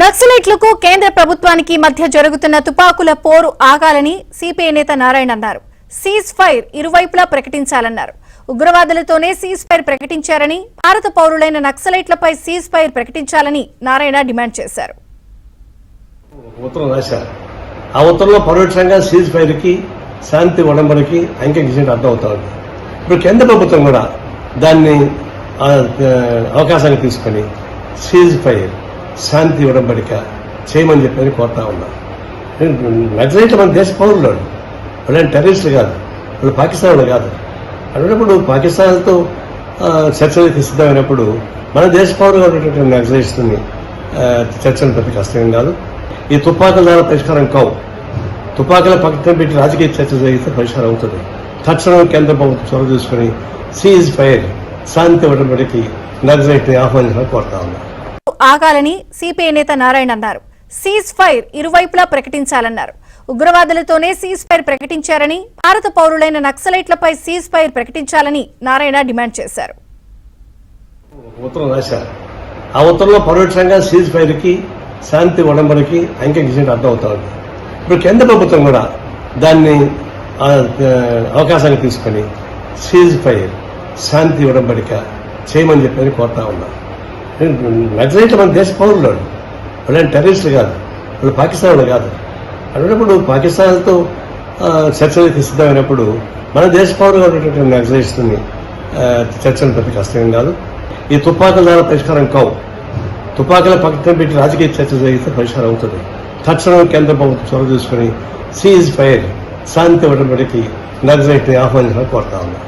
నక్సలైట్లకు కేంద్ర ప్రభుత్వానికి మధ్య జరుగుతున్న తుపాకుల పోరు ఆగాలని సిపిఐ నేత నారాయణ అన్నారు. సీజ్ ఫైర్ ఇరువైపులా ప్రకటించాలన్నారు. ఉగ్రవాదులతోనే సీజ్ ఫైర్ ప్రకటించారని, భారత పౌరులైన నక్సలైట్లపై సీజ్ ఫైర్ ప్రకటించాలని నారాయణ డిమాండ్ చేశారు. ఉత్తరం రాశారు. ఆ ఉత్తరంలో పరోక్షంగా సీజ్ ఫైర్ కి శాంతి ఉడంబడికి అంగీకరించినట్టు అర్థం అవుతా ఉంది. ఇప్పుడు కేంద్ర ప్రభుత్వం కూడా దాన్ని అవకాశాన్ని తీసుకుని సీజ్ ఫైర్ శాంతి ఉడంబడిక చేయమని చెప్పని కోరుతా ఉన్నారు. నక్సలైట్లు మన దేశ పౌరులు, వాళ్ళని టెర్రరిస్టులు కాదు, వాళ్ళు పాకిస్తాన్ కాదు. అన్నప్పుడు పాకిస్తాన్తో చర్చలకు సిద్ధమైనప్పుడు మన దేశ పౌరులుగా ఉన్నటువంటి నక్సలైట్స్ని చర్చలు పెద్ద కష్టం కాదు. ఈ తుపాకుల ద్వారా పరిష్కారం కావు. తుపాకుల పక్కన పెట్టి రాజకీయ చర్చ జరిగితే పరిష్కారం అవుతుంది. తక్షణం కేంద్ర ప్రభుత్వం చొరవ తీసుకుని సీజ్ ఫైర్ శాంతి ఉడంబడికి నక్సలైట్ని ఆహ్వానించాలని కోరుతా ఉన్నారు. ఆగాలని సిపిఐ నేత నారాయణ అన్నారు. సీజ్ ఫైర్ ఇరువైపులా ప్రకటించాలన్నారు. ఉగ్రవాదులతోనే సీజ్ ఫైర్ ప్రకటించారని, భారత పౌరులైన నక్సలైట్లపై సీజ్ ఫైర్ ప్రకటించాలని నారాయణ డిమాండ్ చేశారు. ఉత్తరం రాశారు. ఆ ఉత్తరంలో పరోక్షంగా సీజ్ ఫైర్ కి శాంతి ఉడంబడికి అంగీకరించినట్టు అర్థం అవుతా ఉంది. ఇప్పుడు కేంద్ర ప్రభుత్వం కూడా దాన్ని అవకాశాన్ని తీసుకుని సీజ్ ఫైర్ శాంతి ఉడంబడిక చేయమని చెప్పని కోరుతా ఉన్నారు. నక్సలైట్లు మన దేశ పౌరులు, వాళ్ళని టెర్రరిస్టులు కాదు, వాళ్ళు పాకిస్తాన్ కాదు. అన్నప్పుడు పాకిస్తాన్తో చర్చలకు సిద్ధమైనప్పుడు మన దేశ పౌరులుగా ఉన్నటువంటి నక్సలైట్స్ని చర్చలు పెద్ద కష్టం కాదు. ఈ తుపాకుల ద్వారా పరిష్కారం కావు. తుపాకుల పక్కన పెట్టి రాజకీయ చర్చ జరిగితే పరిష్కారం అవుతుంది. తక్షణం కేంద్ర ప్రభుత్వం చొరవ తీసుకుని సీజ్ ఫైర్ శాంతి ఉడంబడికి నక్సలైట్ని ఆహ్వానించాలని కోరుతా ఉన్నారు.